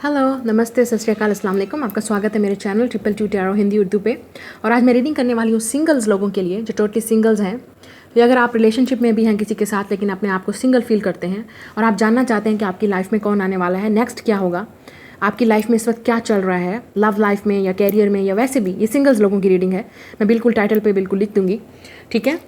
Hello, नमस्ते, सत श्री अकाल, अस्सलाम वालेकुम। आपका स्वागत है मेरे channel triple two tarot Hindi Urdu पे। और आज मैं रीडिंग करने वाली हूँ सिंगल्स लोगों के लिए जो टोटली सिंगल्स हैं, या अगर आप रिलेशनशिप में भी हैं किसी के साथ लेकिन अपने आप को सिंगल फील करते हैं और आप जानना चाहते हैं कि आपकी लाइफ में कौन आने वाला है, नेक्स्ट क्या होगा, आपकी लाइफ में इस वक्त क्या चल रहा है, लव लाइफ में या कैरियर में या वैसे भी। ये सिंगल्स लोगों की रीडिंग है, मैं बिल्कुल टाइटल पे बिल्कुल लिख दूंगी, ठीक है।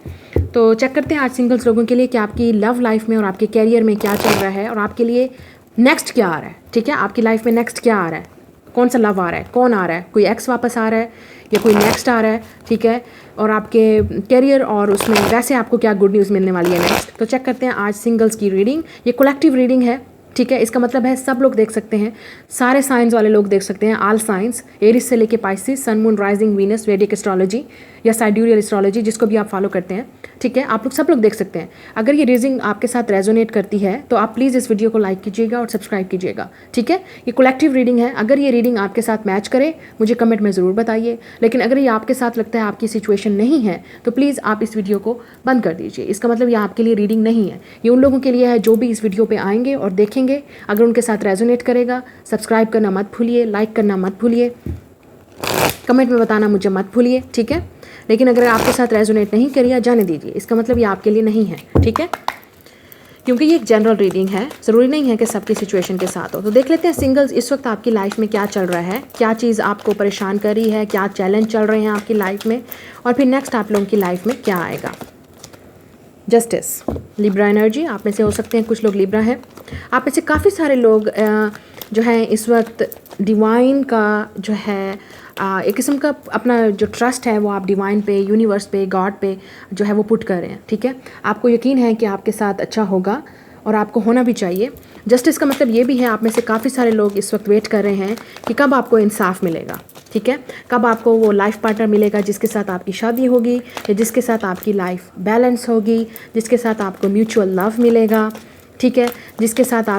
तो चेक करते हैं आज सिंगल्स लोगों के लिए कि आपकी लव लाइफ में और आपके कैरियर में क्या चल रहा है और आपके लिए नेक्स्ट क्या आ रहा है, ठीक है। आपकी लाइफ में नेक्स्ट क्या आ रहा है, कौन सा लव आ रहा है, कौन आ रहा है, कोई एक्स वापस आ रहा है या कोई नेक्स्ट आ रहा है, ठीक है। और आपके कैरियर और उसमें वैसे आपको क्या गुड न्यूज़ मिलने वाली है नेक्स्ट। तो चेक करते हैं आज सिंगल्स की रीडिंग। ये कलेक्टिव रीडिंग है, ठीक है। इसका मतलब है सब लोग देख सकते हैं, सारे साइंस वाले लोग देख सकते हैं, ऑल साइंस, एरिस से लेके Pisces, sun moon rising Venus, Vedic astrology या साइड्यूरियल एस्ट्रोलॉजी, जिसको भी आप फॉलो करते हैं, ठीक है। आप लोग सब लोग देख सकते हैं। अगर ये रीडिंग आपके साथ रेजोनेट करती है तो आप प्लीज़ इस वीडियो को लाइक कीजिएगा और सब्सक्राइब कीजिएगा, ठीक है। ये कलेक्टिव रीडिंग है। अगर ये रीडिंग आपके साथ मैच करे मुझे कमेंट में ज़रूर बताइए, लेकिन अगर ये आपके साथ लगता है आपकी सिचुएशन नहीं है तो प्लीज़ आप इस वीडियो को बंद कर दीजिए। इसका मतलब ये आपके लिए रीडिंग नहीं है, ये उन लोगों के लिए है जो भी इस वीडियो पर आएंगे और देखेंगे। अगर उनके साथ रेजोनेट करेगा, सब्सक्राइब करना मत भूलिए, लाइक करना मत भूलिए, कमेंट में बताना मुझे मत भूलिए, ठीक है। लेकिन अगर आपके साथ रेजोनेट नहीं करिए, जाने दीजिए, इसका मतलब ये आपके लिए नहीं है, ठीक है। क्योंकि ये एक जनरल रीडिंग है, ज़रूरी नहीं है कि सबकी सिचुएशन के साथ हो। तो देख लेते हैं सिंगल्स इस वक्त आपकी लाइफ में क्या चल रहा है, क्या चीज़ आपको परेशान कर रही है, क्या चैलेंज चल रहे हैं आपकी लाइफ में, और फिर नेक्स्ट आप लोगों की लाइफ में क्या आएगा। जस्टिस, लिब्रा एनर्जी, आप में से हो सकते हैं कुछ लोग लिब्रा हैं, आप में से काफ़ी सारे लोग जो है इस वक्त डिवाइन का जो है एक किस्म का अपना जो ट्रस्ट है वो आप डिवाइन पे, यूनिवर्स पे, गॉड पे जो है वो पुट कर रहे हैं, ठीक है। आपको यकीन है कि आपके साथ अच्छा होगा और आपको होना भी चाहिए। जस्टिस का मतलब ये भी है, आप में से काफ़ी सारे लोग इस वक्त वेट कर रहे हैं कि कब आपको इंसाफ मिलेगा, ठीक है। कब आपको वो लाइफ पार्टनर मिलेगा जिसके साथ आपकी शादी होगी या जिसके साथ आपकी लाइफ बैलेंस होगी, जिसके साथ आपको म्यूचुअल लव मिलेगा, ठीक है, जिसके साथ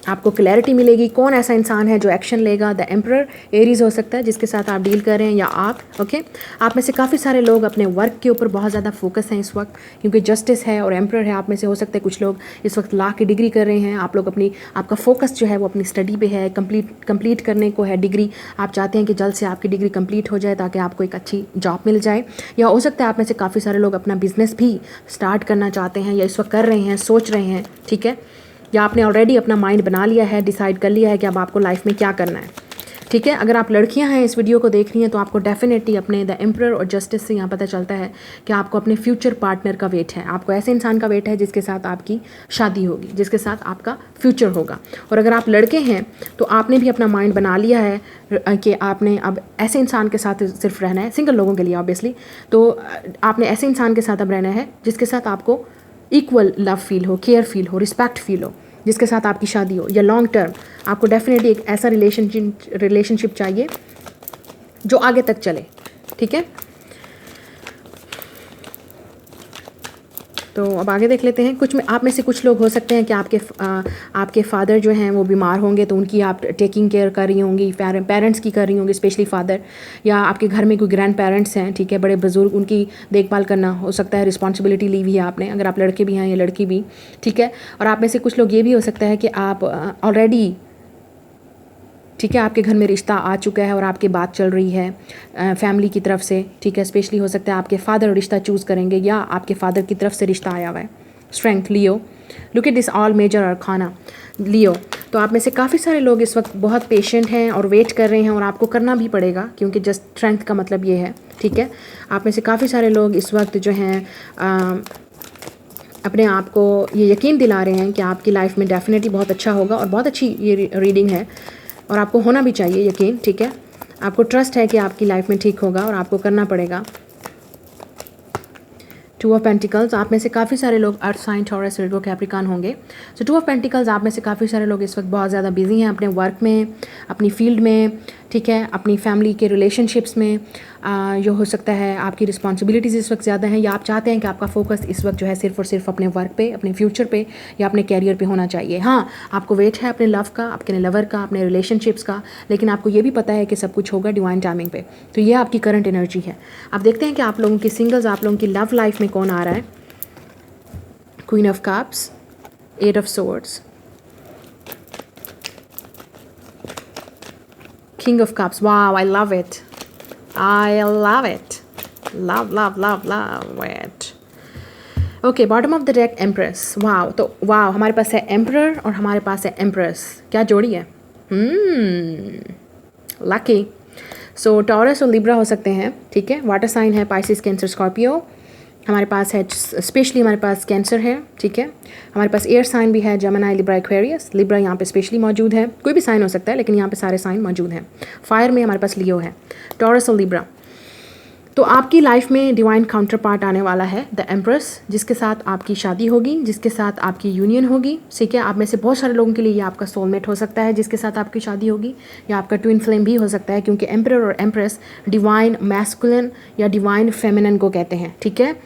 आपको क्लैरिटी मिलेगी। कौन ऐसा इंसान है जो एक्शन लेगा। द एम्परर, एरीज हो सकता है जिसके साथ आप डील कर रहे हैं, या आप, ओके। आप में से काफ़ी सारे लोग अपने वर्क के ऊपर बहुत ज़्यादा फोकस हैं इस वक्त, क्योंकि जस्टिस है और एम्परर है। आप में से हो सकते हैं कुछ लोग इस वक्त लॉ की डिग्री कर रहे हैं। आप लोग आपका फोकस जो है वो अपनी स्टडी पे है, कंप्लीट करने को है डिग्री। आप चाहते हैं कि जल्द से आपकी डिग्री कंप्लीट हो जाए ताकि आपको एक अच्छी जॉब मिल जाए। या हो सकता है आप में से काफ़ी सारे लोग अपना बिजनेस भी स्टार्ट करना चाहते हैं या इस वक्त कर रहे हैं, सोच रहे हैं, ठीक है। या आपने ऑलरेडी अपना माइंड बना लिया है, डिसाइड कर लिया है कि अब आपको लाइफ में क्या करना है, ठीक है। अगर आप लड़कियां हैं इस वीडियो को देख रही हैं तो आपको डेफिनेटली अपने द एम्परर और जस्टिस से यहाँ पता चलता है कि आपको अपने फ्यूचर पार्टनर का वेट है। आपको ऐसे इंसान का वेट है जिसके साथ आपकी शादी होगी, जिसके साथ आपका फ्यूचर होगा। और अगर आप लड़के हैं तो आपने भी अपना माइंड बना लिया है कि आपने अब ऐसे इंसान के साथ सिर्फ रहना है, सिंगल लोगों के लिए ऑब्वियसली। तो आपने ऐसे इंसान के साथ अब रहना है जिसके साथ आपको इक्वल लव फील हो, केयर फील हो, रिस्पेक्ट फील हो, जिसके साथ आपकी शादी हो या लॉन्ग टर्म। आपको डेफिनेटली एक ऐसा रिलेशनशिप चाहिए जो आगे तक चले, ठीक है। तो अब आगे देख लेते हैं। आप में से कुछ लोग हो सकते हैं कि आपके फादर जो हैं वो बीमार होंगे तो उनकी आप टेकिंग केयर कर रही होंगी, पेरेंट्स की कर रही होंगी, स्पेशली फादर। या आपके घर में कोई ग्रैंड पेरेंट्स हैं, ठीक है, बड़े बुजुर्ग, उनकी देखभाल करना हो सकता है, रिस्पॉन्सिबिलिटी ली हुई है आपने, अगर आप लड़के भी हैं या लड़की भी, ठीक है। और आप में से कुछ लोग ये भी हो सकता है कि आप ऑलरेडी, ठीक है, आपके घर में रिश्ता आ चुका है और आपकी बात चल रही है फैमिली की तरफ से, ठीक है। स्पेशली हो सकता है आपके फादर रिश्ता चूज़ करेंगे या आपके फादर की तरफ से रिश्ता आया हुआ है। Strength, Leo, look at this all major और खाना, लियो। तो आप में से काफ़ी सारे लोग इस वक्त बहुत पेशेंट हैं और वेट कर रहे हैं और आपको करना भी पड़ेगा, क्योंकि जस्ट स्ट्रेंथ का मतलब ये है, ठीक है। आप में से काफ़ी सारे लोग इस वक्त जो हैं अपने आप को ये यकीन दिला रहे हैं कि आपकी लाइफ में डेफिनेटली बहुत अच्छा होगा। और बहुत अच्छी ये रीडिंग है और आपको होना भी चाहिए यकीन, ठीक है। आपको ट्रस्ट है कि आपकी लाइफ में ठीक होगा और आपको करना पड़ेगा। टू ऑफ पेंटिकल्स, आप में से काफ़ी सारे लोग earth sign, Taurus, Virgo, Capricorn होंगे। सो टू ऑफ पेंटिकल्स, आप में से काफ़ी सारे लोग इस वक्त बहुत ज़्यादा बिजी हैं अपने वर्क में, अपनी फील्ड में, ठीक है, अपनी फैमिली के रिलेशनशिप्स में। जो हो सकता है आपकी रिस्पॉन्सिबिलिटीज़ इस वक्त ज़्यादा हैं, या आप चाहते हैं कि आपका फोकस इस वक्त जो है सिर्फ और सिर्फ अपने वर्क पे, अपने फ्यूचर पे या अपने कैरियर पे होना चाहिए। हाँ, आपको वेट है अपने लव का, अपने लवर का, अपने रिलेशनशिप्स का, लेकिन आपको ये भी पता है कि सब कुछ होगा डिवाइन टाइमिंग पे। तो ये आपकी करंट एनर्जी है। आप देखते हैं कि आप लोगों की सिंगल्स, आप लोगों की लव लाइफ में कौन आ रहा है। Queen of cups, eight of swords, King of Cups. Wow, I love it. I love it. Love it. Okay, bottom of the deck empress. Wow, तो वाओ हमारे पास है एम्परर और हमारे पास है एम्प्रेस. क्या जोड़ी है. लकी. सो टॉरस और लिब्रा हो सकते हैं. ठीक है, वाटर साइन है पाइसिस, कैंसर, स्कॉर्पियो. हमारे पास है स्पेशली हमारे पास कैंसर है. ठीक है, हमारे पास एयर साइन भी है, जेमिनी, लिब्रा, एक्वेरियस. लिब्रा यहाँ पे स्पेशली मौजूद है. कोई भी साइन हो सकता है लेकिन यहाँ पे सारे साइन मौजूद हैं. फायर में हमारे पास लियो है. टॉरस और लिब्रा. तो आपकी लाइफ में डिवाइन काउंटर पार्ट आने वाला है, द एम्प्रेस, जिसके साथ आपकी शादी होगी, जिसके साथ आपकी यूनियन होगी. ठीक है, आप में से बहुत सारे लोगों के लिए ये आपका सोलमेट हो सकता है जिसके साथ आपकी शादी होगी, या आपका ट्विन फ्लेम भी हो सकता है, क्योंकि एम्परर और एम्प्रेस डिवाइन मैस्कुलिन या डिवाइन फेमिनिन को कहते हैं. ठीक है.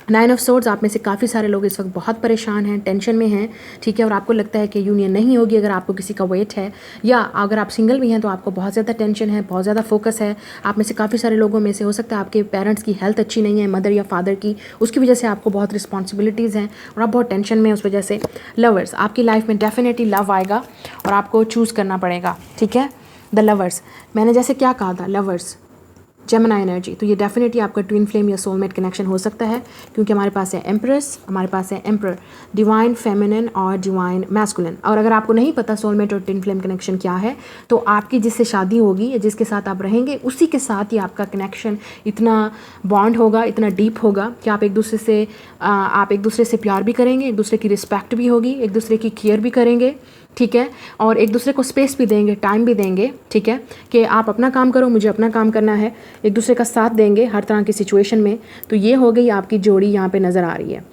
9 ऑफ सोर्ड्स, आप में से काफ़ी सारे लोग इस वक्त बहुत परेशान हैं, टेंशन में हैं. ठीक है, और आपको लगता है कि यूनियन नहीं होगी अगर आपको किसी का वेट है, या अगर आप सिंगल भी हैं तो आपको बहुत ज़्यादा टेंशन है, बहुत ज़्यादा फोकस है. आप में से काफ़ी सारे लोगों में से हो सकता है आपके पेरेंट्स की हेल्थ अच्छी नहीं है, मदर या फादर की, उसकी वजह से आपको बहुत रिस्पॉन्सिबिलिटीज़ हैं और आप बहुत टेंशन में उस वजह से. लवर्स, आपकी लाइफ में डेफिनेटली लव आएगा और आपको चूज़ करना पड़ेगा. ठीक है. द लवर्स, मैंने जैसे क्या कहा था, लवर्स, जेमिनी एनर्जी, तो ये डेफिनेटली आपका ट्विन फ्लेम या सोलमेट कनेक्शन हो सकता है, क्योंकि हमारे पास है एम्प्रेस, हमारे पास है एम्परर, डिवाइन फेमिनिन और डिवाइन मैस्कुलिन. और अगर आपको नहीं पता सोलमेट और ट्विन फ्लेम कनेक्शन क्या है, तो आपकी जिससे शादी होगी या जिसके साथ आप रहेंगे उसी के साथ ही आपका कनेक्शन इतना बॉन्ड होगा, इतना डीप होगा कि आप एक दूसरे से प्यार भी करेंगे, एक दूसरे की रिस्पेक्ट भी होगी, एक दूसरे की केयर भी करेंगे. ठीक है, और एक दूसरे को स्पेस भी देंगे, टाइम भी देंगे. ठीक है, कि आप अपना काम करो, मुझे अपना काम करना है, एक दूसरे का साथ देंगे हर तरह की सिचुएशन में. तो ये हो गई आपकी जोड़ी यहाँ पे नज़र आ रही है.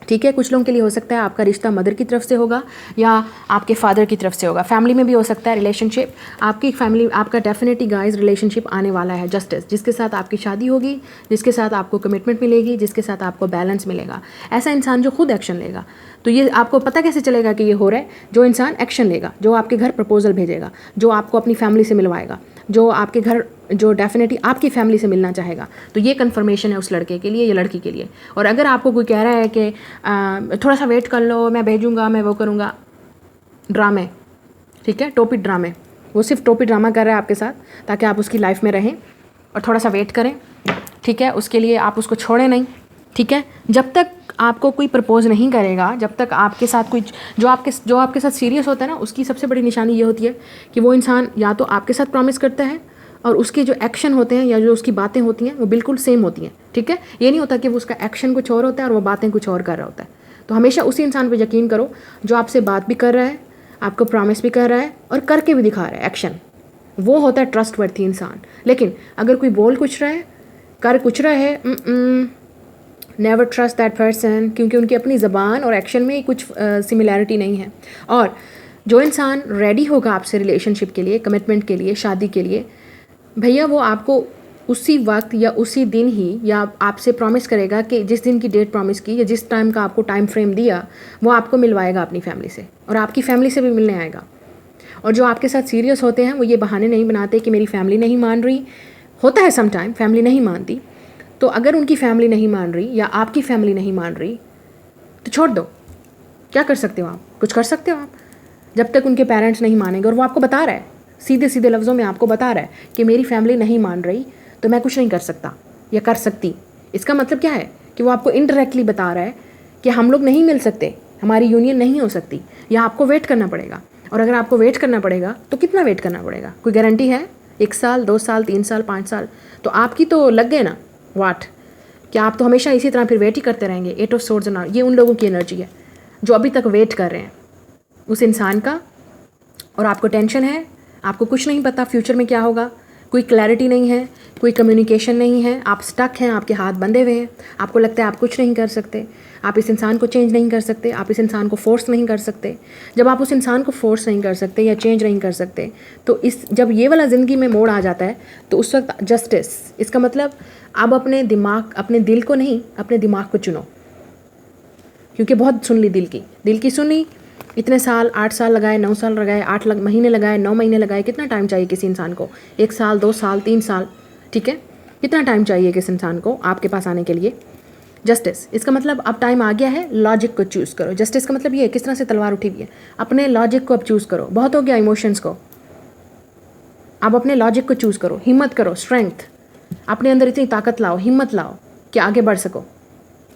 ठीक है, कुछ लोगों के लिए हो सकता है आपका रिश्ता मदर की तरफ से होगा या आपके फादर की तरफ से होगा. फैमिली में भी हो सकता है रिलेशनशिप. आपकी फैमिली, आपका डेफिनेटली गाइस रिलेशनशिप आने वाला है. जस्टिस, जिसके साथ आपकी शादी होगी, जिसके साथ आपको कमिटमेंट मिलेगी, जिसके साथ आपको बैलेंस मिलेगा. ऐसा इंसान जो खुद एक्शन लेगा. तो ये आपको पता कैसे चलेगा कि ये हो रहा है? जो इंसान एक्शन लेगा, जो आपके घर प्रपोजल भेजेगा, जो आपको अपनी फैमिली से मिलवाएगा, जो आपके घर, जो डेफिनेटली आपकी फैमिली से मिलना चाहेगा. तो ये कन्फर्मेशन है उस लड़के के लिए या लड़की के लिए. और अगर आपको कोई कह रहा है कि थोड़ा सा वेट कर लो, मैं भेजूँगा, मैं वो करूँगा, ड्रामे. ठीक है, टोपी ड्रामे, वो सिर्फ टोपी ड्रामा कर रहा है आपके साथ ताकि आप उसकी लाइफ में रहें और थोड़ा सा वेट करें. ठीक है, उसके लिए आप उसको छोड़ें नहीं. ठीक है, जब तक आपको कोई प्रपोज नहीं करेगा, जब तक आपके साथ कोई जो आपके साथ सीरियस होता है ना, उसकी सबसे बड़ी निशानी ये होती है कि वो इंसान या तो आपके साथ प्रॉमिस करता है और उसके जो एक्शन होते हैं या जो उसकी बातें होती हैं वो बिल्कुल सेम होती हैं. ठीक है, ये नहीं होता कि वो उसका एक्शन कुछ और होता है और वो बातें कुछ और कर रहा होता है. तो हमेशा उसी इंसान पर यकीन करो जो आपसे बात भी कर रहा है, आपको प्रॉमिस भी कर रहा है और करके भी दिखा रहा है एक्शन. वो होता है ट्रस्टवर्थी इंसान. लेकिन अगर कोई बोल कुछ रहा है, कर कुछ रहा है, नेवर ट्रस्ट दैट पर्सन, क्योंकि उनकी अपनी ज़बान और एक्शन में कुछ सिमिलैरिटी नहीं है. और जो इंसान रेडी होगा आपसे रिलेशनशिप के लिए, कमिटमेंट के लिए, शादी के लिए, भैया वो आपको उसी वक्त या उसी दिन ही या आपसे प्रॉमिस करेगा कि जिस दिन की डेट प्रॉमिस की या जिस टाइम का आपको टाइम फ्रेम दिया, वो आपको मिलवाएगा अपनी फैमिली से और आपकी फैमिली से भी मिलने आएगा. और जो आपके साथ सीरियस होते हैं वो ये बहाने नहीं बनाते कि मेरी फैमिली नहीं मान रही. होता है समटाइम फैमिली नहीं मानती, तो अगर उनकी फैमिली नहीं मान रही या आपकी फैमिली नहीं मान रही तो छोड़ दो. क्या कर सकते हो आप? कुछ कर सकते हो आप जब तक उनके पेरेंट्स नहीं मानेंगे. और वो आपको बता रहा है, सीधे सीधे लफ्ज़ों में आपको बता रहा है कि मेरी फैमिली नहीं मान रही तो मैं कुछ नहीं कर सकता या कर सकती. इसका मतलब क्या है कि वो आपको इनडायरेक्टली बता रहा है कि हम लोग नहीं मिल सकते, हमारी यूनियन नहीं हो सकती, या आपको वेट करना पड़ेगा. और अगर आपको वेट करना पड़ेगा तो कितना वेट करना पड़ेगा? कोई गारंटी है? 1 साल, 2 साल, 3 साल, 5 साल? तो आपकी तो लग गए ना वाट. क्या आप तो हमेशा इसी तरह फिर वेट ही करते रहेंगे? 8 ऑफ सोर्ड्स ना, ये उन लोगों की एनर्जी है जो अभी तक वेट कर रहे हैं उस इंसान का. और आपको टेंशन है, आपको कुछ नहीं पता फ्यूचर में क्या होगा, कोई क्लैरिटी नहीं है, कोई कम्युनिकेशन नहीं है, आप स्टक हैं, आपके हाथ बंधे हुए हैं. आपको लगता है आप कुछ नहीं कर सकते, आप इस इंसान को चेंज नहीं कर सकते, आप इस इंसान को फोर्स नहीं कर सकते. जब आप उस इंसान को फोर्स नहीं कर सकते या चेंज नहीं कर सकते, तो जब ये वाला ज़िंदगी में मोड़ आ जाता है तो उस वक्त जस्टिस, इसका मतलब अब अपने दिमाग, अपने दिल को नहीं, अपने दिमाग को चुनो. क्योंकि बहुत सुन ली दिल की सुनी, इतने साल, 8 साल लगाए, 9 साल लगाए, 8 महीने लगाए, 9 महीने लगाए. कितना टाइम चाहिए किसी इंसान को? 1 साल, 2 साल, 3 साल. ठीक है, कितना टाइम चाहिए किसी इंसान को आपके पास आने के लिए? जस्टिस, इसका मतलब अब टाइम आ गया है, लॉजिक को चूज़ करो. जस्टिस का मतलब ये है किस तरह से तलवार उठी हुई है, अपने लॉजिक को अब चूज़ करो. बहुत हो गया इमोशंस को. आप अपने लॉजिक को चूज़ करो, हिम्मत करो, स्ट्रेंथ, अपने अंदर इतनी ताकत लाओ, हिम्मत लाओ कि आगे बढ़ सको।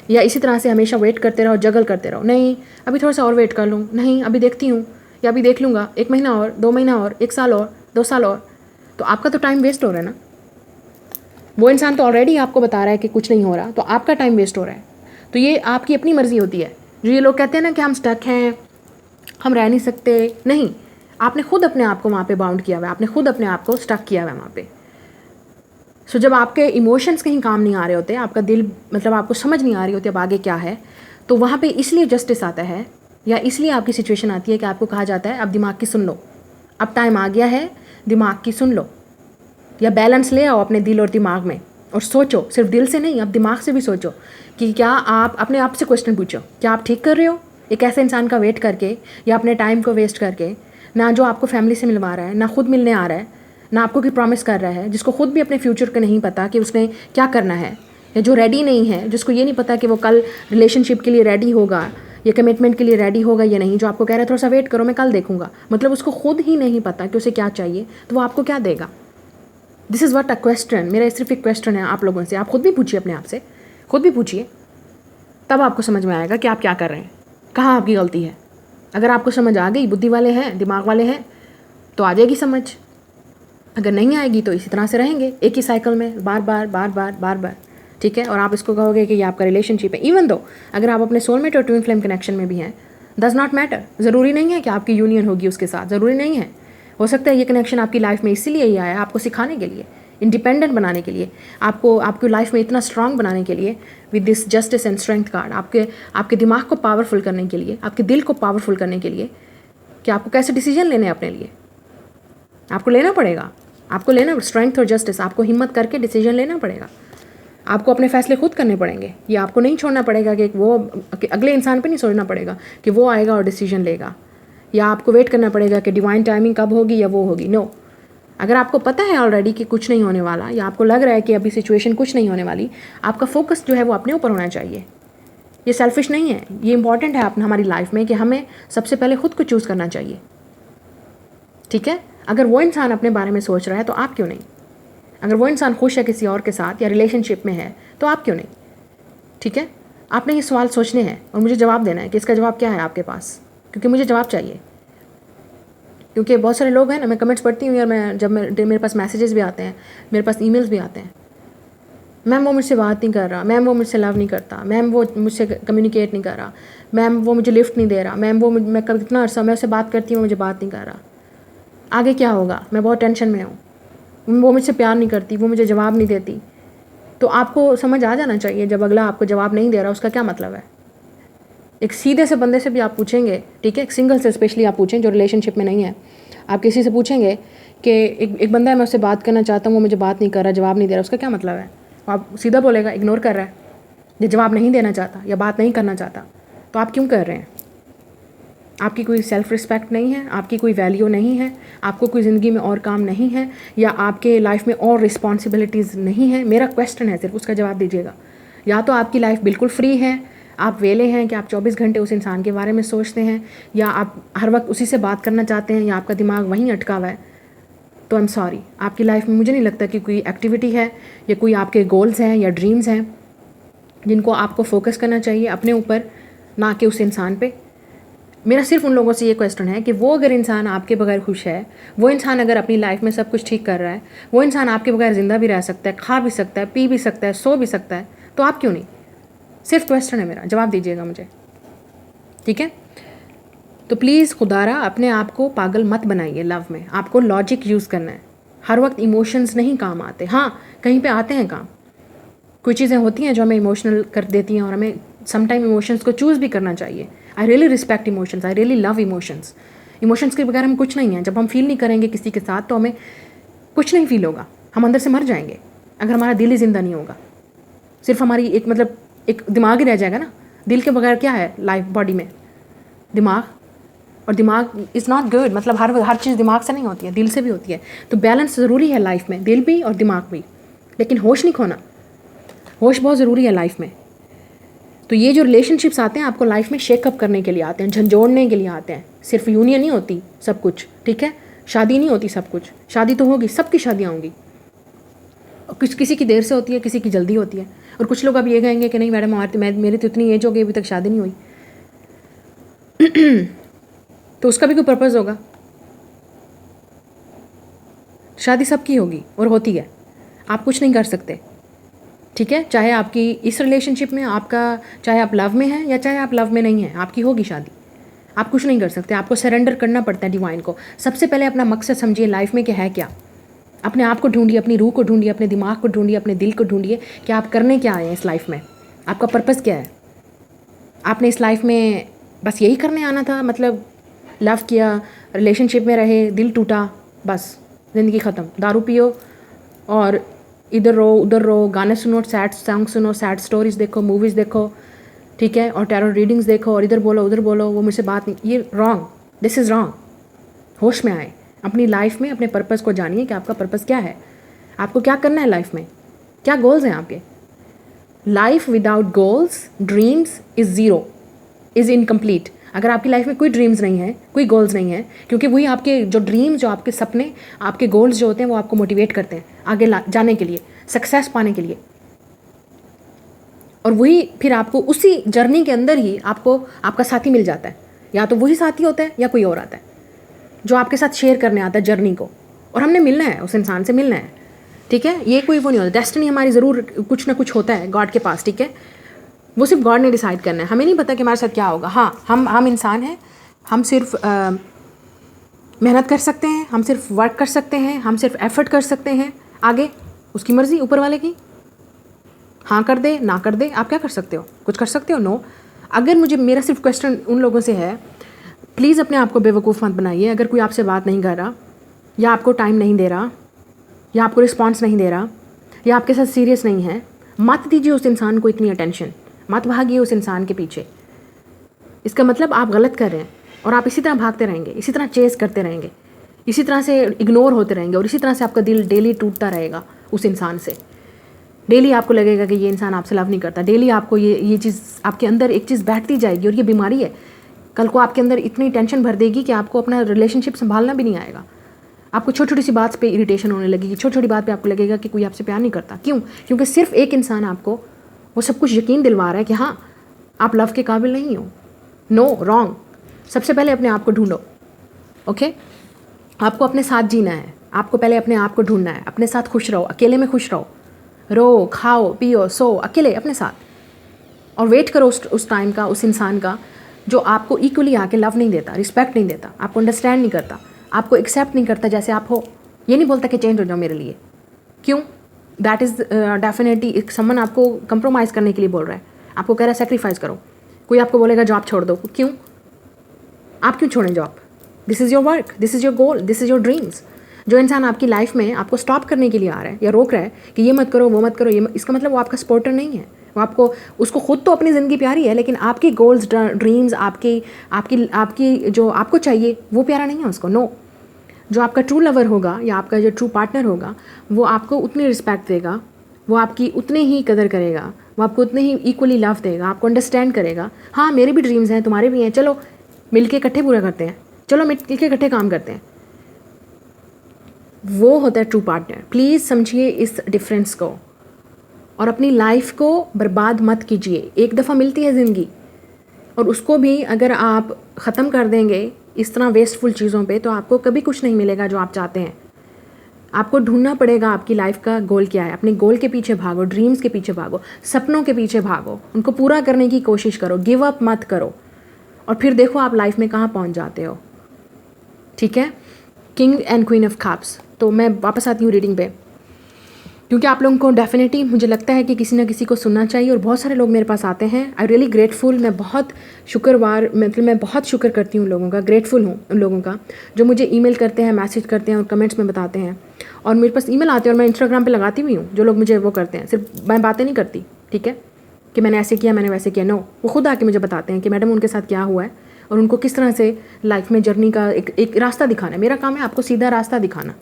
या इसी तरह से हमेशा वेट करते रहो, जगल करते रहो, नहीं अभी थोड़ा सा और वेट कर लूँ, नहीं अभी देखती हूँ, या अभी देख लूँगा, 1 महीना और, 2 महीना और, 1 साल और, 2 साल और, तो आपका तो टाइम वेस्ट हो रहा है ना। वो इंसान तो ऑलरेडी आपको बता रहा है कि कुछ नहीं हो रहा, तो आपका टाइम वेस्ट हो रहा है। तो ये आपकी अपनी मर्ज़ी होती है। जो ये लोग कहते हैं ना कि हम स्टक हैं, हम रह नहीं सकते, नहीं, आपने खुद अपने आप को वहाँ पे बाउंड किया हुआ है, आपने खुद अपने आप को स्टक किया हुआ है वहाँ पे। सो जब आपके इमोशंस कहीं काम नहीं आ रहे होते, आपका दिल मतलब आपको समझ नहीं आ रही होती अब आगे क्या है, तो वहाँ पे इसलिए जस्टिस आता है, या इसलिए आपकी सिचुएशन आती है कि आपको कहा जाता है अब दिमाग की सुन लो, अब टाइम आ गया है, दिमाग की सुन लो, या बैलेंस ले आओ अपने दिल और दिमाग में, और सोचो, सिर्फ दिल से नहीं, अब दिमाग से भी सोचो कि क्या आप अपने आप से क्वेश्चन पूछो, क्या आप ठीक कर रहे हो एक ऐसे इंसान का वेट करके, या अपने टाइम को वेस्ट करके, ना जो आपको फैमिली से मिलवा रहा है, ना खुद मिलने आ रहा है, ना आपको कोई प्रॉमिस कर रहा है, जिसको खुद भी अपने फ्यूचर का नहीं पता कि उसने क्या करना है, या जो रेडी नहीं है, जिसको ये नहीं पता कि वो कल रिलेशनशिप के लिए रेडी होगा या कमिटमेंट के लिए रेडी होगा या नहीं, जो आपको कह रहा है थोड़ा सा वेट करो मैं कल देखूंगा, मतलब उसको खुद ही नहीं पता कि उसे क्या चाहिए, तो वो आपको क्या देगा। This is what a question, मेरा सिर्फ एक क्वेश्चन है आप लोगों से, आप खुद भी पूछिए अपने आप से, खुद भी पूछिए, तब आपको समझ में आएगा कि आप क्या कर रहे हैं, कहाँ आपकी गलती है। अगर आपको समझ आ गई, बुद्धि वाले हैं, दिमाग वाले हैं, तो आ जाएगी समझ, अगर नहीं आएगी तो इसी तरह से रहेंगे एक ही साइकिल में, बार बार बार बार बार बार, ठीक है। और आप इसको कहोगे कि ये आपका रिलेशनशिप है, इवन दो अगर आप अपने सोलमेट और ट्विन फ्लेम कनेक्शन में भी हैं, डज नॉट मैटर, ज़रूरी नहीं है कि आपकी यूनियन होगी उसके साथ, ज़रूरी नहीं है। हो सकता है ये कनेक्शन आपकी लाइफ में इसीलिए ही आया, आपको सिखाने के लिए, इंडिपेंडेंट बनाने के लिए, आपको आपकी लाइफ में इतना स्ट्रांग बनाने के लिए, with this justice and strength card, आपके दिमाग को पावरफुल करने के लिए, आपके दिल को पावरफुल करने के लिए, कि आपको कैसे डिसीजन लेने हैं अपने लिए, आपको लेना पड़ेगा, आपको लेना, स्ट्रेंथ और जस्टिस, आपको हिम्मत करके डिसीजन लेना पड़ेगा, आपको अपने फैसले खुद करने पड़ेंगे। ये आपको नहीं छोड़ना पड़ेगा कि अगले इंसान पे नहीं सोचना पड़ेगा कि वो आएगा और डिसीजन लेगा, या आपको वेट करना पड़ेगा कि डिवाइन टाइमिंग कब होगी या वो होगी। नो, अगर आपको पता है ऑलरेडी कि कुछ नहीं होने वाला, या आपको लग रहा है कि अभी सिचुएशन कुछ नहीं होने वाली, आपका फोकस जो है वो अपने ऊपर होना चाहिए। ये सेल्फिश नहीं है, ये इंपॉर्टेंट है अपना हमारी लाइफ में कि हमें सबसे पहले खुद को चूज़ करना चाहिए, ठीक है। अगर वो इंसान अपने बारे में सोच रहा है तो आप क्यों नहीं, अगर वो इंसान खुश है किसी और के साथ या रिलेशनशिप में है तो आप क्यों नहीं, ठीक है। आपने ये सवाल सोचने हैं और मुझे जवाब देना है कि इसका जवाब क्या है आपके पास, क्योंकि मुझे जवाब चाहिए। क्योंकि बहुत सारे लोग हैं ना, मैं कमेंट्स पढ़ती हूँ यार, मैं जब मेरे पास मैसेजेस भी आते हैं, मेरे पास ईमेल्स भी आते हैं, मैम वो मुझसे बात नहीं कर रहा, मैम वो मुझसे लव नहीं करता, मैम वो मुझसे कम्युनिकेट नहीं कर रहा, मैम वो मुझे लिफ्ट नहीं दे रहा, मैम वो मैं कब कितना अर्सा मैं उससे बात करती हूँ मुझे बात नहीं कर रहा, आगे क्या होगा, मैं बहुत टेंशन में हूँ, वो मुझसे प्यार नहीं करती, वो मुझे जवाब नहीं देती। तो आपको समझ आ जाना चाहिए जब अगला आपको जवाब नहीं दे रहा उसका क्या मतलब है। एक सीधे से बंदे से भी आप पूछेंगे, ठीक है, एक सिंगल से स्पेशली आप पूछें जो रिलेशनशिप में नहीं है, आप किसी से पूछेंगे कि एक बंदा है मैं उससे बात करना चाहता हूँ, वो मुझे बात नहीं कर रहा, जवाब नहीं दे रहा, उसका क्या मतलब है। आप सीधा बोलेगा इग्नोर कर रहा है, या जवाब नहीं देना चाहता या बात नहीं करना चाहता, तो आप क्यों कर रहे हैं। आपकी कोई सेल्फ रिस्पेक्ट नहीं है, आपकी कोई वैल्यू नहीं है, आपको कोई ज़िंदगी में और काम नहीं है, या आपके लाइफ में और रिस्पॉन्सिबिलिटीज़ नहीं है। मेरा क्वेश्चन है सिर्फ, उसका जवाब दीजिएगा। या तो आपकी लाइफ बिल्कुल फ्री है, आप वेले हैं कि आप 24 घंटे उस इंसान के बारे में सोचते हैं, या आप हर वक्त उसी से बात करना चाहते हैं, या आपका दिमाग वहीं अटका हुआ है, तो आई एम सॉरी, आपकी लाइफ में मुझे नहीं लगता कि कोई एक्टिविटी है या कोई आपके गोल्स हैं या ड्रीम्स हैं जिनको आपको फोकस करना चाहिए अपने ऊपर, ना कि उस इंसान पे। मेरा सिर्फ उन लोगों से ये क्वेश्चन है कि वो अगर इंसान आपके बगैर खुश है, वो इंसान अगर अपनी लाइफ में सब कुछ ठीक कर रहा है, वो इंसान आपके बगैर ज़िंदा भी रह सकता है, खा भी सकता है, पी भी सकता है, सो भी सकता है, तो आप क्यों नहीं। सिर्फ क्वेश्चन है मेरा, जवाब दीजिएगा मुझे, ठीक है। तो प्लीज़ खुदारा अपने आप को पागल मत बनाइए लव में, आपको लॉजिक यूज़ करना है। हर वक्त इमोशंस नहीं काम आते, हाँ कहीं पे आते हैं काम, कोई चीज़ें होती हैं जो हमें इमोशनल कर देती हैं और हमें समटाइम इमोशंस को चूज़ भी करना चाहिए। I really respect emotions, I really love emotions. Emotions के बगैर हम कुछ नहीं हैं। जब हम फील नहीं करेंगे किसी के साथ तो हमें कुछ नहीं फील होगा, हम अंदर से मर जाएंगे अगर हमारा दिल ही ज़िंदा नहीं होगा। सिर्फ हमारी एक दिमाग ही रह जाएगा ना। दिल के बगैर क्या है लाइफ बॉडी में, दिमाग, और दिमाग इज़ नॉट गुड। मतलब हर चीज़ दिमाग से नहीं होती है, दिल से भी होती है। तो बैलेंस ज़रूरी है लाइफ में, दिल भी और दिमाग भी, लेकिन होश नहीं खोना। होश बहुत ज़रूरी है लाइफ में। तो ये जो रिलेशनशिप्स आते हैं आपको लाइफ में शेकअप करने के लिए आते हैं, झंझोड़ने के लिए आते हैं। सिर्फ यूनियन नहीं होती सब कुछ, ठीक है। शादी नहीं होती सब कुछ, शादी तो होगी, सबकी शादियाँ होंगी। कुछ किसी की देर से होती है, किसी की जल्दी होती है। और कुछ लोग अब ये कहेंगे कि नहीं मैडम मेरी तो इतनी एज हो गई अभी तक शादी नहीं हुई। तो उसका भी कोई पर्पज़ होगा। शादी सबकी होगी और होती है, आप कुछ नहीं कर सकते, ठीक है। चाहे आपकी इस रिलेशनशिप में आपका, चाहे आप लव में हैं या चाहे आप लव में नहीं हैं, आपकी होगी शादी। आप कुछ नहीं कर सकते, आपको सरेंडर करना पड़ता है डिवाइन को। सबसे पहले अपना मकसद समझिए लाइफ में कि है क्या। अपने आप को ढूंढिए, अपनी रूह को ढूंढिए, अपने दिमाग को ढूंढिए, अपने दिल को ढूंढिए कि आप करने क्या आए हैं इस लाइफ में, आपका पर्पज़ क्या है। आपने इस लाइफ में बस यही करने आना था, मतलब लव किया, रिलेशनशिप में रहे, दिल टूटा, बस ज़िंदगी ख़त्म, दारू पियो और इधर रो उधर रो, गाने सुनो, सैड सॉन्ग सुनो, सैड स्टोरीज देखो, मूवीज़ देखो, ठीक है, और टैरो रीडिंग्स देखो और इधर बोलो उधर बोलो, वो मुझसे बात नहीं, ये रॉन्ग, दिस इज़ रॉन्ग। होश में आए, अपनी लाइफ में अपने पर्पज़ को जानिए कि आपका पर्पज़ क्या है, आपको क्या करना है लाइफ में, क्या गोल्स हैं आपके। Life without goals, dreams is zero, is incomplete. अगर आपकी लाइफ में कोई ड्रीम्स नहीं है, कोई गोल्स नहीं है, क्योंकि वही आपके जो ड्रीम्स, जो आपके सपने, आपके गोल्स जो होते हैं वो आपको मोटिवेट करते हैं आगे जाने के लिए, सक्सेस पाने के लिए। और वही फिर आपको उसी जर्नी के अंदर ही आपको आपका साथी मिल जाता है, या तो वही साथी होता है या कोई और आता है जो आपके साथ शेयर करने आता है जर्नी को। और हमने मिलना है, उस इंसान से मिलना है, ठीक है। ये कोई वो नहीं होता, डेस्टिनी हमारी ज़रूर कुछ ना कुछ होता है गॉड के पास, ठीक है। वो सिर्फ गॉड ने डिसाइड करना है, हमें नहीं पता कि हमारे साथ क्या होगा। हाँ, हम इंसान हैं, हम सिर्फ मेहनत कर सकते हैं, हम सिर्फ वर्क कर सकते हैं, हम सिर्फ एफर्ट कर सकते हैं। आगे उसकी मर्ज़ी, ऊपर वाले की, हाँ कर दे ना कर दे, आप क्या कर सकते हो, कुछ कर सकते हो, नो। अगर मेरा सिर्फ क्वेश्चन उन लोगों से है, प्लीज़ अपने आप को बेवकूफ़ मत बनाइए। अगर कोई आपसे बात नहीं कर रहा, या आपको टाइम नहीं दे रहा, या आपको रिस्पॉन्स नहीं दे रहा, या आपके साथ सीरियस नहीं है, मत दीजिए उस इंसान को इतनी अटेंशन, मत भागिए उस इंसान के पीछे। इसका मतलब आप गलत कर रहे हैं और आप इसी तरह भागते रहेंगे, इसी तरह चेस करते रहेंगे, इसी तरह से इग्नोर होते रहेंगे, और इसी तरह से आपका दिल डेली टूटता रहेगा उस इंसान से। डेली आपको लगेगा कि ये इंसान आपसे लव नहीं करता, डेली आपको ये चीज़ आपके अंदर एक चीज़ बैठती जाएगी, और ये बीमारी है। कल को आपके अंदर इतनी टेंशन भर देगी कि आपको अपना रिलेशनशिप संभालना भी नहीं आएगा। आपको छोटी छोटी सी बात पे इरिटेशन होने लगेगी, छोटी छोटी बात पे आपको लगेगा कि कोई आपसे प्यार नहीं करता। क्यों? क्योंकि सिर्फ एक इंसान आपको वो सब कुछ यकीन दिलवा रहा है कि हाँ आप लव के काबिल नहीं हो। No, wrong. सबसे पहले अपने आप को ढूंढो, ओके। आपको अपने साथ जीना है, आपको पहले अपने आप को ढूंढना है, अपने साथ खुश रहो, अकेले में खुश रहो, रो खाओ पियो सो अकेले अपने साथ, और वेट करो उस टाइम का, उस इंसान का जो आपको इक्वली आके लव नहीं देता, रिस्पेक्ट नहीं देता, आपको अंडरस्टैंड नहीं करता, आपको एक्सेप्ट नहीं करता जैसे आप हो। ये नहीं बोलता कि चेंज हो जाओ मेरे लिए। क्यों? दैट इज़ डेफिनेटली समवन आपको कंप्रोमाइज़ करने के लिए बोल रहा है, आपको कह रहा है सेक्रीफाइस करो। कोई आपको बोलेगा जॉब छोड़ दो, क्यों? आप क्यों छोड़ें job? This is your work, this is your goal, this is your dreams. जो इंसान आपकी लाइफ में आपको स्टॉप करने के लिए आ रहा है या रोक रहा है कि ये मत करो वो मत करो, इसका मतलब वो आपका सपोर्टर नहीं है। वो आपको, उसको खुद तो अपनी ज़िंदगी प्यारी है, लेकिन आपकी गोल्स ड्रीम्स, आपकी जो आपको चाहिए वो प्यारा नहीं है उसको। नो, जो आपका ट्रू लवर होगा या आपका जो ट्रू पार्टनर होगा वो आपको उतनी रिस्पेक्ट देगा, वो आपकी उतने ही कदर करेगा, वो आपको उतने ही इक्वली लव देगा, आपको अंडरस्टैंड करेगा। हाँ मेरे भी ड्रीम्स हैं, तुम्हारे भी हैं, चलो मिलके इकट्ठे पूरा करते हैं, चलो मिलके इकट्ठे काम करते हैं। वो होता है ट्रू पार्टनर। प्लीज़ समझिए इस डिफरेंस को और अपनी लाइफ को बर्बाद मत कीजिए। एक दफ़ा मिलती है ज़िंदगी, और उसको भी अगर आप ख़त्म कर देंगे इस तरह वेस्टफुल चीज़ों पे, तो आपको कभी कुछ नहीं मिलेगा जो आप चाहते हैं। आपको ढूंढना पड़ेगा आपकी लाइफ का गोल क्या है। अपने गोल के पीछे भागो, ड्रीम्स के पीछे भागो, सपनों के पीछे भागो, उनको पूरा करने की कोशिश करो, गिव अप मत करो, और फिर देखो आप लाइफ में कहाँ पहुँच जाते हो। ठीक है, king and queen of cups. तो मैं वापस आती हूँ रीडिंग पे, क्योंकि आप लोगों को डेफिनेटली मुझे लगता है कि किसी ना किसी को सुनना चाहिए, और बहुत सारे लोग मेरे पास आते हैं। आई रियली ग्रेटफुल, मैं बहुत मैं बहुत शुक्र करती हूँ उन लोगों का, ग्रेटफुल हूँ उन लोगों का जो मुझे ईमेल करते हैं, मैसेज करते हैं और कमेंट्स में बताते हैं। और मेरे पास ईमेल आते हैं और मैं इंस्टाग्राम पे लगाती भी हूँ, जो लोग मुझे वो करते हैं। सिर्फ मैं बातें नहीं करती, ठीक है, कि मैंने ऐसे किया मैंने वैसे किया, नो, वो खुद आके मुझे बताते हैं कि मैडम उनके साथ क्या हुआ है और उनको किस तरह से लाइफ में जर्नी का एक रास्ता दिखाना है। मेरा काम है आपको सीधा रास्ता दिखाना।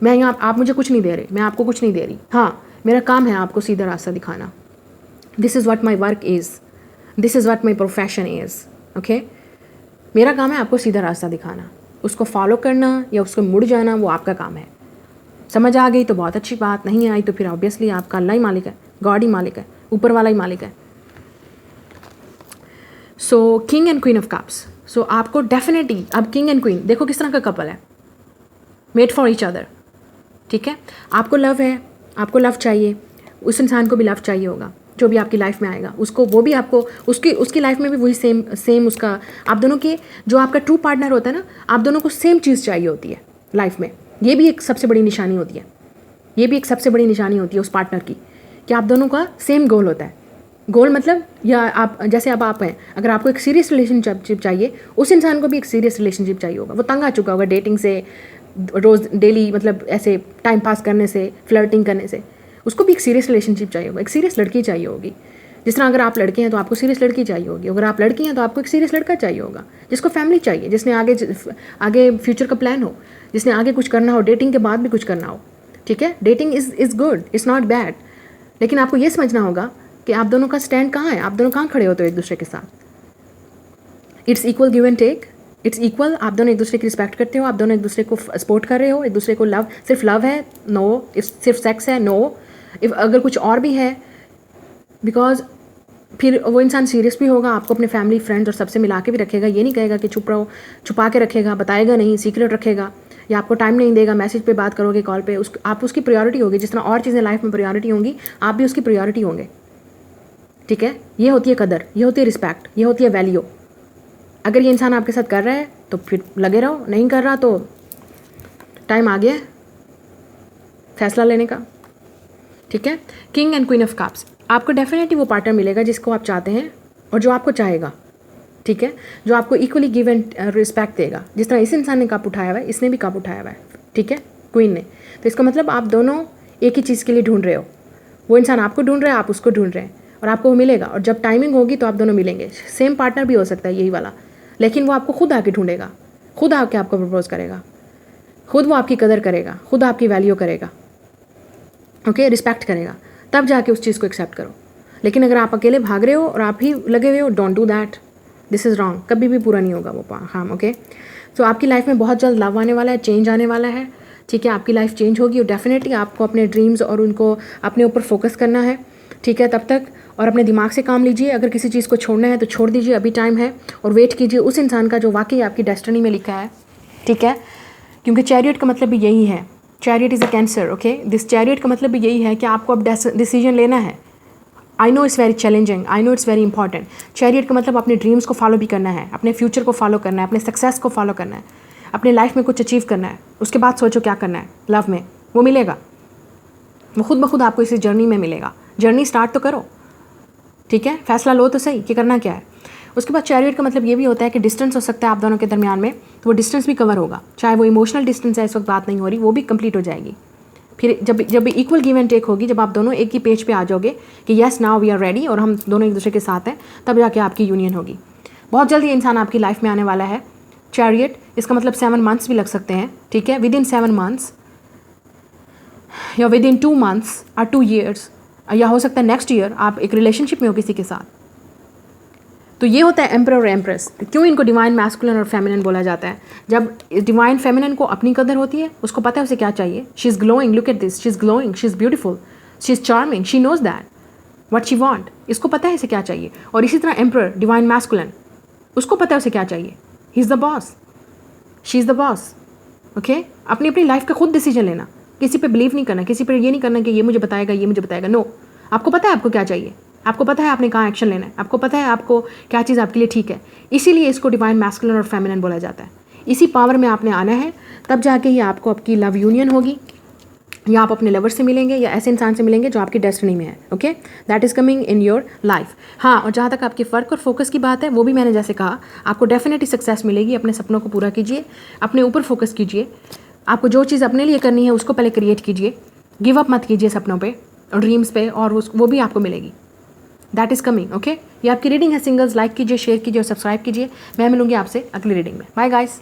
मैं यहाँ, आप मुझे कुछ नहीं दे रहे, मैं आपको कुछ नहीं दे रही। हाँ, मेरा काम है आपको सीधा रास्ता दिखाना। This is what my work is, this is what my profession is, okay. मेरा काम है आपको सीधा रास्ता दिखाना। उसको फॉलो करना या उसको मुड़ जाना वो आपका काम है। समझ आ गई तो बहुत अच्छी बात, नहीं आई तो फिर ऑब्वियसली आपका अल्लाह ही मालिक है, गॉड ही मालिक है, ऊपर वाला ही मालिक है। So king and queen of cups, so आपको डेफिनेटली अब किंग एंड क्वीन देखो किस तरह का कपल है, मेड फॉर ईच अदर, ठीक है। आपको लव है, आपको लव चाहिए, उस इंसान को भी लव चाहिए होगा जो भी आपकी लाइफ में आएगा, उसको वो भी आपको उसकी लाइफ में भी वही सेम उसका, आप दोनों के जो आपका ट्रू पार्टनर होता है ना, आप दोनों को सेम चीज़ चाहिए होती है लाइफ में। ये भी एक सबसे बड़ी निशानी होती है, ये भी एक सबसे बड़ी निशानी होती है उस पार्टनर की कि आप दोनों का सेम गोल होता है। गोल मतलब या आप जैसे अब आप हैं, अगर आपको एक सीरियस रिलेशनशिप चाहिए, उस इंसान को भी एक सीरियस रिलेशनशिप चाहिए होगा। वो तंग आ चुका होगा डेटिंग से, रोज़ डेली मतलब ऐसे टाइम पास करने से, फ्लर्टिंग करने से, उसको भी एक सीरियस रिलेशनशिप चाहिए होगा, एक सीरियस लड़की चाहिए होगी। जिस तरह अगर आप लड़के हैं तो आपको सीरियस लड़की चाहिए होगी, अगर आप लड़की हैं तो आपको एक सीरियस लड़का चाहिए होगा, जिसको फैमिली चाहिए, जिसने आगे फ्यूचर का प्लान हो, जिसने आगे कुछ करना हो, डेटिंग के बाद भी कुछ करना हो, ठीक है। Dating is good, it's not bad, लेकिन आपको ये समझना होगा कि आप दोनों का स्टैंड कहाँ है, आप दोनों कहाँ खड़े होते हो एक दूसरे के साथ। It's equal give and take, it's equal, आप दोनों एक दूसरे की रिस्पेक्ट करते हो, आप दोनों एक दूसरे को सपोर्ट कर रहे हो, एक दूसरे को लव, सिर्फ लव है नो, सिर्फ सेक्स है नो, इफ अगर कुछ और भी है, बिकॉज फिर वो इंसान सीरियस भी होगा, आपको अपने फैमिली फ्रेंड्स और सबसे मिला के भी रखेगा। ये नहीं कहेगा कि चुप रहो, छुपा के रखेगा, बताएगा नहीं, सीक्रेट रखेगा, या आपको टाइम नहीं देगा, मैसेज पे बात करोगे, कॉल पे, आप उसकी प्रायोरिटी होगी। जिस तरह और चीज़ें लाइफ में प्रायोरिटी होंगी, आप भी उसकी प्रायोरिटी होंगे, ठीक है। ये होती है कदर, ये होती है रिस्पेक्ट, ये होती है वैल्यू। अगर ये इंसान आपके साथ कर रहा है तो फिर लगे रहो, नहीं कर रहा तो टाइम आ गया है फैसला लेने का, ठीक है। King and queen of cups, आपको डेफिनेटली वो पार्टनर मिलेगा जिसको आप चाहते हैं और जो आपको चाहेगा, ठीक है, जो आपको इक्वली गिव एंड रिस्पेक्ट देगा। जिस तरह इस इंसान ने कप उठाया हुआ है, इसने भी कप उठाया हुआ है, ठीक है, क्वीन ने। तो इसका मतलब आप दोनों एक ही चीज़ के लिए ढूंढ रहे हो, वो इंसान आपको ढूंढ रहा है, आप उसको ढूंढ रहे हैं, और आपको वो मिलेगा। और जब टाइमिंग होगी तो आप दोनों मिलेंगे। सेम पार्टनर भी हो सकता है यही वाला, लेकिन वो आपको खुद आके ढूंढेगा, खुद आके आपको प्रपोज करेगा, खुद वो आपकी कदर करेगा, खुद आपकी वैल्यू करेगा, ओके, रिस्पेक्ट करेगा, तब जाके उस चीज़ को एक्सेप्ट करो। लेकिन अगर आप अकेले भाग रहे हो और आप ही लगे हुए हो, don't do that, this is wrong, कभी भी पूरा नहीं होगा वो काम, ओके। तो आपकी लाइफ में बहुत जल्द लव आने वाला है, चेंज आने वाला है, ठीक है, आपकी लाइफ चेंज होगी और डेफिनेटली आपको अपने ड्रीम्स और उनको अपने ऊपर फोकस करना है, ठीक है, तब तक। और अपने दिमाग से काम लीजिए, अगर किसी चीज़ को छोड़ना है तो छोड़ दीजिए, अभी टाइम है, और वेट कीजिए उस इंसान का जो वाकई आपकी डेस्टिनी में लिखा है, ठीक है। क्योंकि चैरियट का मतलब भी यही है, chariot is a cancer, okay. This chariot का मतलब भी यही है कि आपको अब डिसीजन लेना है। I know it's very challenging, I know it's very important. Chariot का मतलब अपने ड्रीम्स को फॉलो भी करना है, अपने फ्यूचर को फॉलो करना है, अपने सक्सेस को फॉलो करना है, अपने लाइफ में कुछ अचीव करना है, उसके बाद सोचो क्या करना है लव में, वो मिलेगा, वो खुद ब खुद आपको इस जर्नी में मिलेगा। जर्नी स्टार्ट तो करो, ठीक है, फैसला लो तो सही कि करना क्या है। उसके बाद चैरियट का मतलब ये भी होता है कि डिस्टेंस हो सकता है आप दोनों के दरमियान में, तो वो डिस्टेंस भी कवर होगा, चाहे वो इमोशनल डिस्टेंस है, इस वक्त बात नहीं हो रही, वो भी कंप्लीट हो जाएगी। फिर जब इक्वल गिव एंड टेक होगी, जब आप दोनों एक ही पेज पे आ जाओगे कि yes now we are ready और हम दोनों एक दूसरे के साथ हैं, तब जाके आपकी यूनियन होगी। बहुत जल्द ये इंसान आपकी लाइफ में आने वाला है। चैरियट, इसका मतलब 7 मंथ्स भी लग सकते हैं, ठीक है, विद इन 7 मंथ्स या विद इन 2 मंथ्स और 2 years, या हो सकता है नेक्स्ट ईयर आप एक रिलेशनशिप में हो किसी के साथ। तो ये होता है एम्परर और एम्प्रेस। क्यों इनको डिवाइन मैस्कुलिन और फेमिनिन बोला जाता है? जब डिवाइन फेमिनिन को अपनी कदर होती है, उसको पता है उसे क्या चाहिए। She is glowing, look at this, she is glowing, she is beautiful, she is charming, she knows that what she want, इसको पता है इसे क्या चाहिए। और इसी तरह एम्परर डिवाइन मैस्कुलिन, उसको पता है उसे क्या चाहिए, he is the boss, she is the boss, okay. अपनी अपनी लाइफ का खुद डिसीजन लेना, किसी पे बिलीव नहीं करना, किसी पे ये नहीं करना कि ये मुझे बताएगा, ये मुझे बताएगा, नो। आपको पता है आपको क्या चाहिए, आपको पता है आपने कहाँ एक्शन लेना है, आपको पता है आपको क्या चीज़ आपके लिए ठीक है। इसीलिए इसको डिवाइन मैस्कुलिन और फेमिनिन बोला जाता है। इसी पावर में आपने आना है, तब जाके ही आपको आपकी लव यूनियन होगी, या आप अपने लवर से मिलेंगे या ऐसे इंसान से मिलेंगे जो आपकी डेस्टिनी में है, okay. That is coming in your life. हाँ, और जहाँ तक आपकी फ़र्क और फोकस की बात है, वो भी मैंने जैसे कहा, आपको डेफिनेटली सक्सेस मिलेगी। अपने सपनों को पूरा कीजिए, अपने ऊपर फोकस कीजिए, आपको जो चीज़ अपने लिए करनी है उसको पहले क्रिएट कीजिए, गिव अप मत कीजिए सपनों पे और ड्रीम्स पे, और वो भी आपको मिलेगी। That is coming, okay. ये आपकी रीडिंग है सिंगल्स। लाइक कीजिए, शेयर कीजिए और सब्सक्राइब कीजिए। मैं मिलूंगी आपसे अगली रीडिंग में। Bye guys.